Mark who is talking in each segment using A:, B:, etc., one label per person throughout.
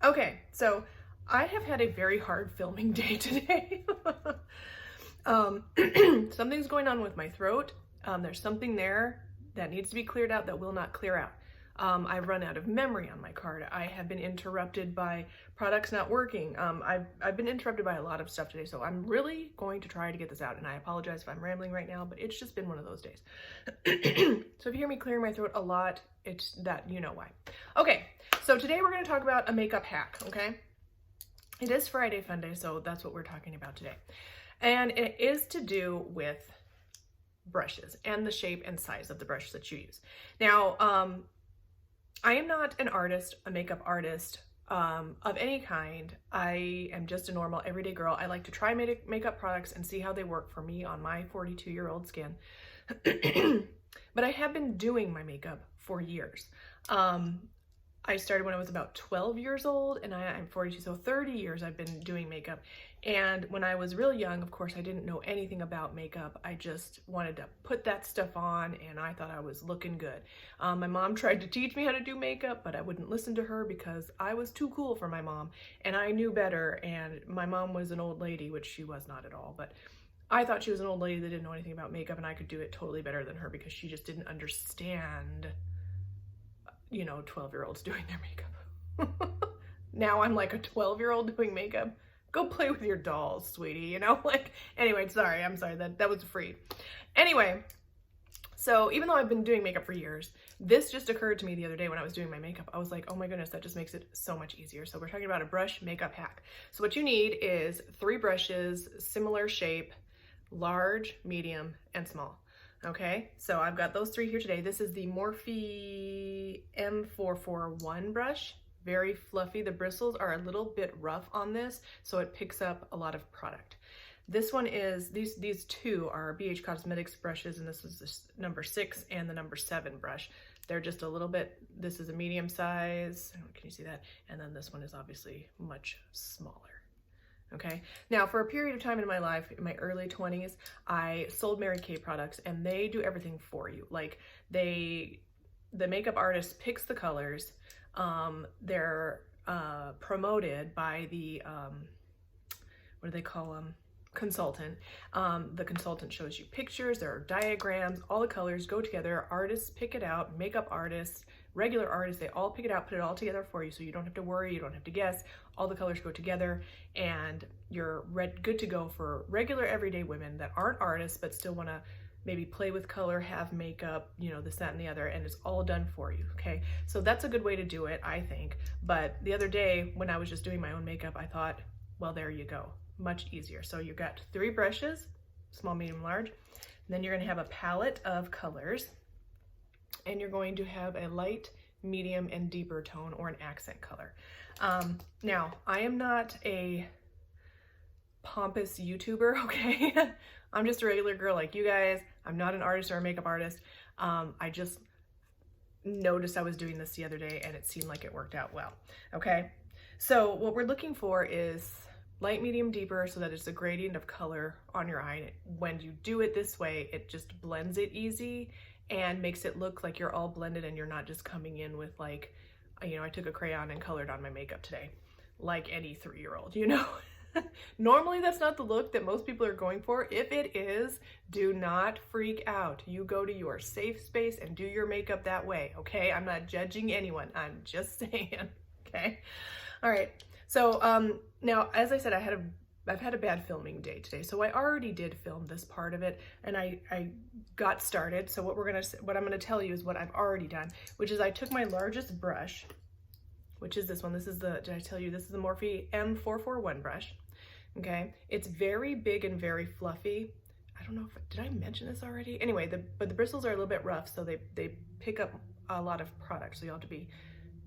A: Okay, so I have had a very hard filming day today. Something's going on with my throat. There's something there that needs to be cleared out that will not clear out. I've run out of memory on my card. I have been interrupted by products not working. I've been interrupted by a lot of stuff today, so I'm really going to try to get this out, and I apologize if I'm rambling right now, but it's just been one of those days. So if you hear me clearing my throat a lot, it's that, you know why. Okay, so today we're going to talk about a makeup hack, okay? It is Friday Funday, so that's what we're talking about today. And it is to do with brushes and the shape and size of the brushes that you use. Now, I am not an artist, a makeup artist of any kind. I am just a normal everyday girl. I like to try makeup products and see how they work for me on my 42-year-old skin. But I have been doing my makeup for years. I started when I was about 12 years old, and I'm 42, so 30 years I've been doing makeup. And when I was really young, of course, I didn't know anything about makeup. I just wanted to put that stuff on, and I thought I was looking good. My mom tried to teach me how to do makeup, but I wouldn't listen to her because I was too cool for my mom, and I knew better, and my mom was an old lady, which she was not at all, but I thought she was an old lady that didn't know anything about makeup, and I could do it totally better than her because she just didn't understand, you know, 12-year-olds doing their makeup. Now I'm like a 12-year-old doing makeup. Go play with your dolls, sweetie, you know? Like, anyway, I'm sorry, that was free. Anyway, so even though I've been doing makeup for years, this just occurred to me the other day when I was doing my makeup. I was like, oh my goodness, that just makes it so much easier. So we're talking about a brush makeup hack. So what you need is 3 brushes, similar shape, large, medium, and small. Okay, so I've got those 3 here today. This is the Morphe M441 brush. Very fluffy. The bristles are a little bit rough on this, so it picks up a lot of product. This one is, these 2 are BH Cosmetics brushes, and this is the number 6 and the number 7 brush. They're just a little bit, this is a medium size, can you see that? And then this one is obviously much smaller. Okay, now for a period of time in my life, in my early 20s, I sold Mary Kay products, and they do everything for you. Like the makeup artist picks the colors. They're promoted by the, what do they call them? Consultant. The consultant shows you pictures, there are diagrams, all the colors go together, artists pick it out, makeup artists, regular artists, they all pick it out, put it all together for you, so you don't have to worry, you don't have to guess. All the colors go together, and you're good to go for regular everyday women that aren't artists but still want to maybe play with color, have makeup, you know, this, that, and the other, and it's all done for you, okay? So that's a good way to do it, I think. But the other day, when I was just doing my own makeup, I thought, well, there you go. Much easier. So you've got 3 brushes, small, medium, large. And then you're going to have a palette of colors, and you're going to have a light, medium, and deeper tone, or an accent color. Now, I am not a pompous YouTuber, okay? I'm just a regular girl like you guys. I'm not an artist or a makeup artist. I just noticed I was doing this the other day, and it seemed like it worked out well, okay? So what we're looking for is light, medium, deeper, so that it's a gradient of color on your eye. When you do it this way, it just blends it easy and makes it look like you're all blended, and you're not just coming in with, like, you know, I took a crayon and colored on my makeup today, like any 3-year-old, you know? Normally that's not the look that most people are going for. If it is, do not freak out. You go to your safe space and do your makeup that way, okay? I'm not judging anyone, I'm just saying, okay? All right, so now, as I said, I've had a bad filming day today, so I already did film this part of it, and I got started. So what I'm gonna tell you is what I've already done, which is I took my largest brush, which is this one. This is did I tell you, this is the Morphe M441 brush, okay? It's very big and very fluffy. I don't know did I mention this already? Anyway, but the bristles are a little bit rough, so they pick up a lot of product, so you have to be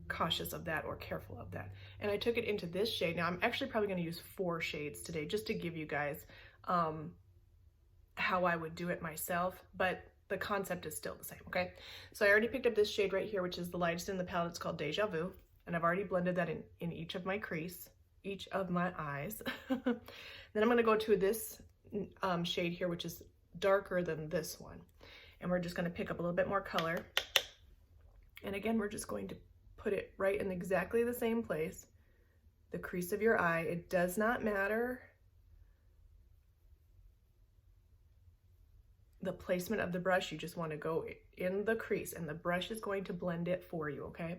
A: cautious of that or careful of that. And I took it into this shade. Now I'm actually probably going to use 4 shades today just to give you guys how I would do it myself, but the concept is still the same, okay? So I already picked up this shade right here, which is the lightest in the palette. It's called Deja Vu, and I've already blended that in each of my crease, each of my eyes. Then I'm going to go to this shade here, which is darker than this one, and we're just going to pick up a little bit more color. And again, we're just going to put it right in exactly the same place the crease of your eye. It does not matter the placement of the brush. You just want to go in the crease and the brush is going to blend it for you, okay?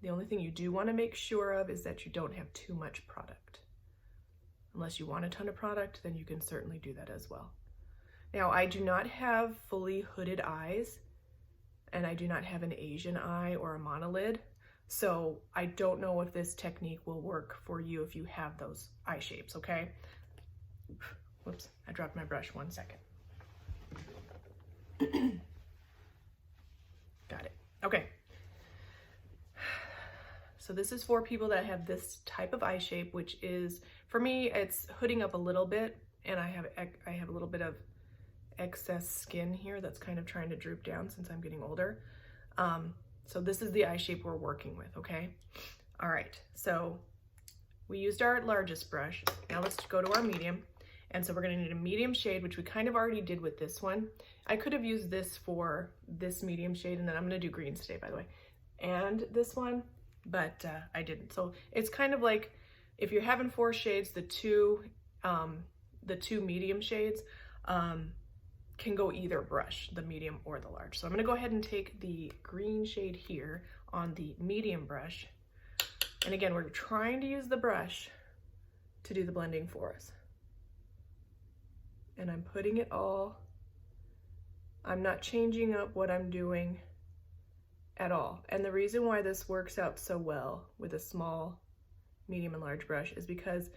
A: The only thing you do want to make sure of is that you don't have too much product. Unless you want a ton of product, then you can certainly do that as well. Now, I do not have fully hooded eyes, and I do not have an Asian eye or a monolid, so I don't know if this technique will work for you if you have those eye shapes, okay? Whoops, I dropped my brush, 1 second. Got it, okay. So this is for people that have this type of eye shape, which is, for me, it's hooding up a little bit, and I have a little bit of excess skin here that's kind of trying to droop down since I'm getting older. So this is the eye shape we're working with, okay? All right, so we used our largest brush. Now let's go to our medium. And so we're gonna need a medium shade, which we kind of already did with this one. I could have used this for this medium shade, and then I'm gonna do greens today, by the way, and this one, but I didn't. So it's kind of like, if you're having 4 shades, the two medium shades, can go either brush, the medium or the large. So I'm gonna go ahead and take the green shade here on the medium brush. And again, we're trying to use the brush to do the blending for us. And I'm putting it all, I'm not changing up what I'm doing at all. And the reason why this works out so well with a small, medium, and large brush is because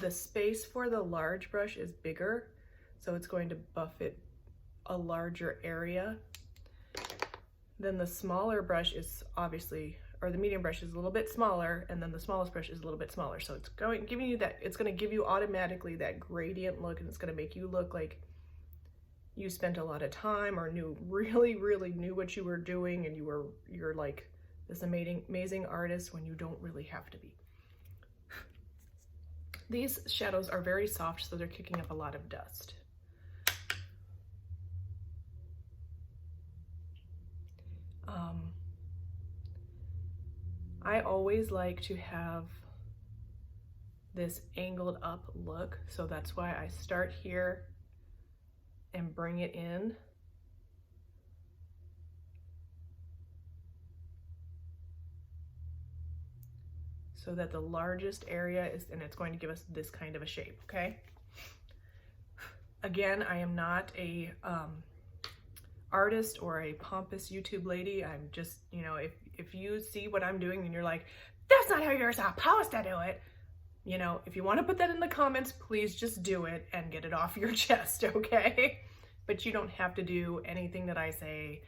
A: the space for the large brush is bigger, so it's going to buff it a larger area. Then the smaller brush is obviously, or the medium brush is a little bit smaller, and then the smallest brush is a little bit smaller. So it's giving you that, it's going to give you automatically that gradient look, and it's going to make you look like you spent a lot of time or really knew what you were doing, and you're like this amazing artist when you don't really have to be. These shadows are very soft, so they're kicking up a lot of dust. I always like to have this angled up look, so that's why I start here and bring it in. So that the largest area is, and it's going to give us this kind of a shape, okay? Again, I am not a artist or a pompous YouTube lady. I'm just, you know, if you see what I'm doing and you're like, that's not how you're supposed to do it, you know, if you want to put that in the comments, please just do it and get it off your chest, okay? But you don't have to do anything that I say.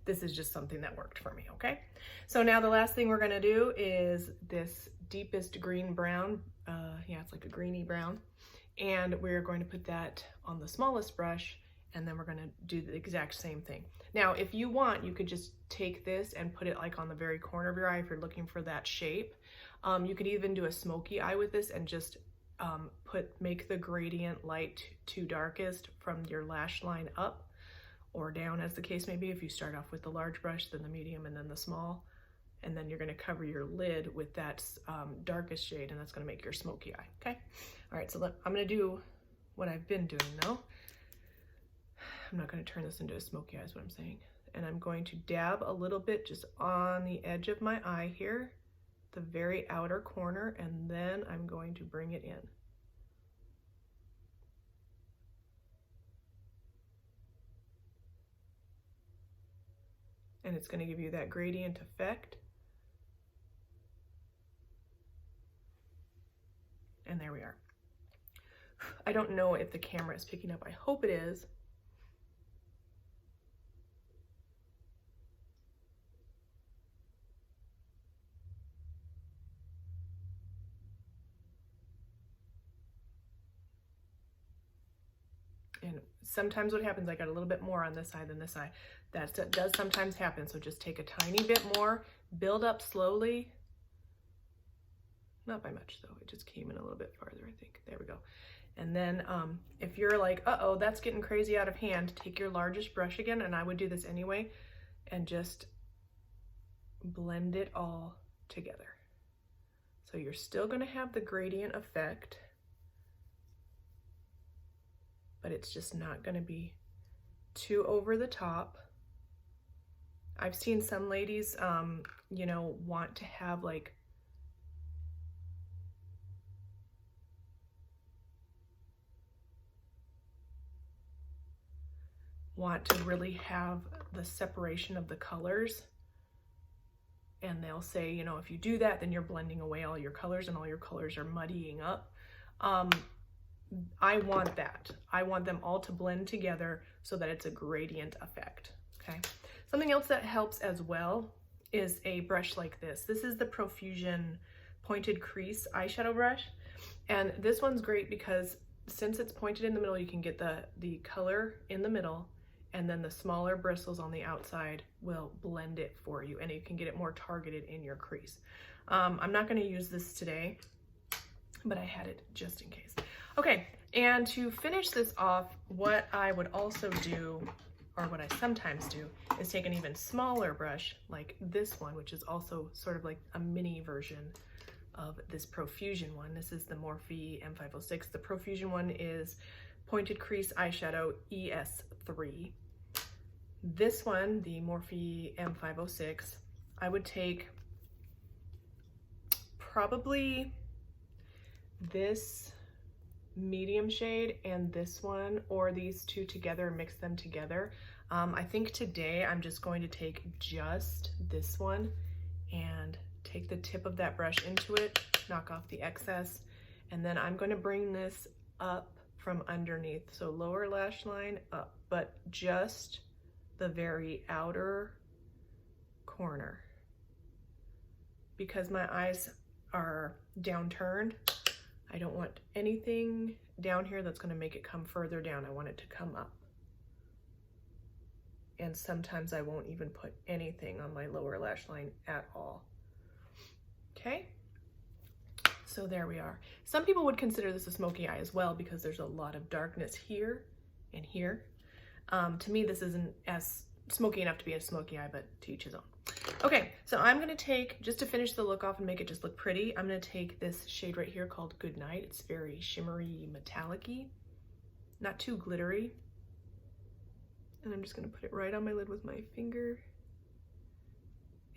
A: This is just something that worked for me, okay? So now the last thing we're gonna do is this deepest green brown. Yeah, it's like a greeny brown. And we're going to put that on the smallest brush, and then we're gonna do the exact same thing. Now, if you want, you could just take this and put it like on the very corner of your eye if you're looking for that shape. You could even do a smoky eye with this and just make the gradient light to darkest from your lash line up or down, as the case may be. If you start off with the large brush, then the medium, and then the small, and then you're gonna cover your lid with that darkest shade, and that's gonna make your smoky eye, okay? All right, so I'm gonna do what I've been doing though. I'm not gonna turn this into a smoky eye is what I'm saying. And I'm going to dab a little bit just on the edge of my eye here, the very outer corner, and then I'm going to bring it in. And it's gonna give you that gradient effect. And there we are. I don't know if the camera is picking up. I hope it is. And sometimes what happens, I got a little bit more on this side than this side. That does sometimes happen, so just take a tiny bit more, build up slowly. Not by much though, it just came in a little bit farther, I think. There we go. And then if you're like, uh-oh, that's getting crazy out of hand, take your largest brush again, and I would do this anyway. and just blend it all together. So you're still going to have the gradient effect, but it's just not going to be too over the top. I've seen some ladies, you know, want to have like really have the separation of the colors. And they'll say, you know, if you do that, then you're blending away all your colors and all your colors are muddying up. I want that. I want them all to blend together so that it's a gradient effect, okay? Something else that helps as well is a brush like this. This is the Profusion Pointed Crease eyeshadow brush. And this one's great because since it's pointed in the middle, you can get the color in the middle, and then the smaller bristles on the outside will blend it for you, and you can get it more targeted in your crease. I'm not gonna use this today, but I had it just in case. Okay, and to finish this off, what I would also do, or what I sometimes do, is take an even smaller brush like this one, which is also sort of like a mini version of this Profusion one. This is the Morphe M506. The Profusion one is Pointed Crease Eyeshadow ES3. This one, the Morphe M506, I would take probably this medium shade and this one, or these two together and mix them together. I think today I'm just going to take just this one and take the tip of that brush into it, knock off the excess, and then I'm going to bring this up from underneath. So lower lash line up, but just the very outer corner. Because my eyes are downturned, I don't want anything down here that's going to make it come further down. I want it to come up. And sometimes I won't even put anything on my lower lash line at all. Okay, so there we are. Some people would consider this a smoky eye as well because there's a lot of darkness here and here. To me, this isn't as smoky enough to be a smoky eye, but to each his own. Okay, so I'm gonna take, just to finish the look off and make it just look pretty, I'm gonna take this shade right here called Good Night. It's very shimmery, metallic-y, not too glittery. And I'm just gonna put it right on my lid with my finger.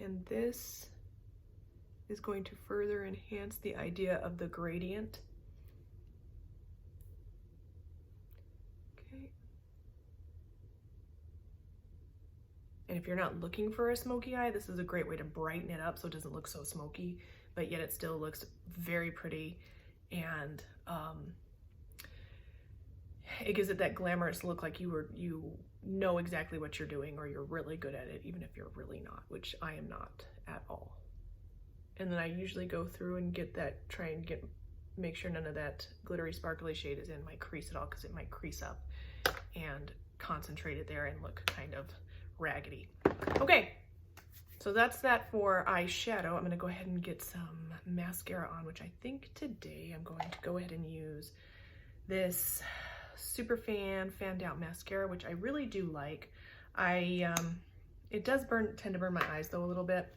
A: And this is going to further enhance the idea of the gradient. Okay. And if you're not looking for a smoky eye, this is a great way to brighten it up so it doesn't look so smoky, but yet it still looks very pretty, and it gives it that glamorous look, like you know exactly what you're doing, or you're really good at it, even if you're really not, which I am not at all. And then I usually go through and get that, make sure none of that glittery sparkly shade is in my crease at all, because it might crease up, and concentrate it there and look kind of raggedy. Okay, so that's that for eyeshadow. I'm gonna go ahead and get some mascara on, which I think today I'm going to go ahead and use this Superfan Fanned Out Mascara, which I really do like. It does tend to burn my eyes though a little bit.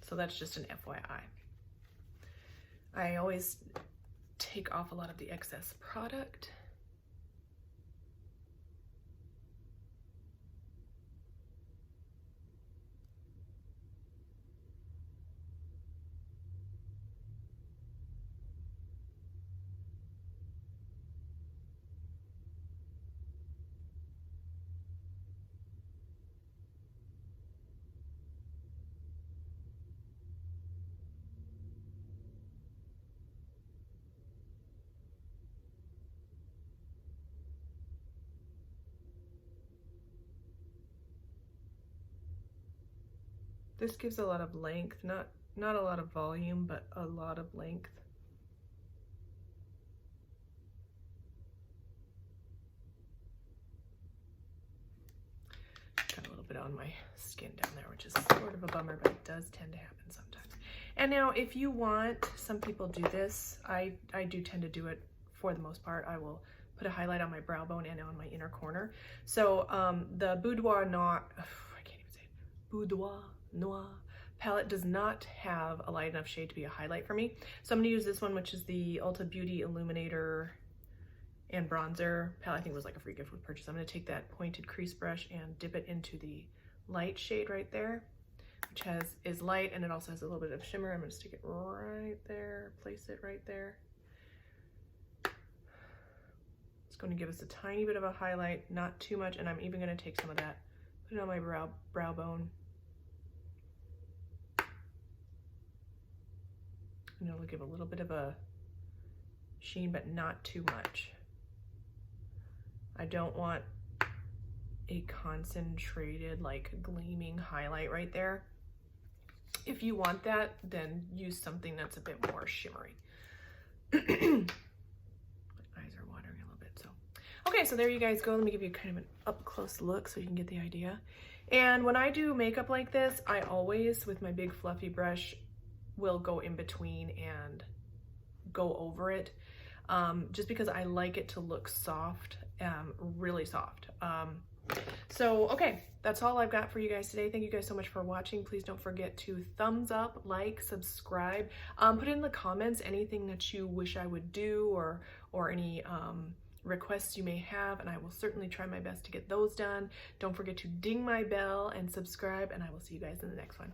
A: So that's just an FYI. I always take off a lot of the excess product. This gives a lot of length, not a lot of volume, but a lot of length. Got a little bit on my skin down there, which is sort of a bummer, but it does tend to happen sometimes. And now if you want, some people do this, I do tend to do it for the most part. I will put a highlight on my brow bone and on my inner corner. So the Budoir Noir, I can't even say it, Budoir Noir palette does not have a light enough shade to be a highlight for me. So I'm gonna use this one, which is the Ulta Beauty Illuminator and Bronzer palette. I think it was like a free gift with purchase. I'm gonna take that pointed crease brush and dip it into the light shade right there, which is light, and it also has a little bit of shimmer. I'm gonna stick it right there, place it right there. It's going to give us a tiny bit of a highlight, not too much, and I'm even going to take some of that, put it on my brow bone. And it'll give a little bit of a sheen, but not too much. I don't want a concentrated, like gleaming highlight right there. If you want that, then use something that's a bit more shimmery. Okay, so there you guys go. Let me give you kind of an up close look so you can get the idea. And when I do makeup like this, I always, with my big fluffy brush, will go in between and go over it, just because I like it to look soft, really soft. So, okay, that's all I've got for you guys today. Thank you guys so much for watching. Please don't forget to thumbs up, like, subscribe. Put in the comments anything that you wish I would do, or any requests you may have, and I will certainly try my best to get those done. Don't forget to ding my bell and subscribe, and I will see you guys in the next one.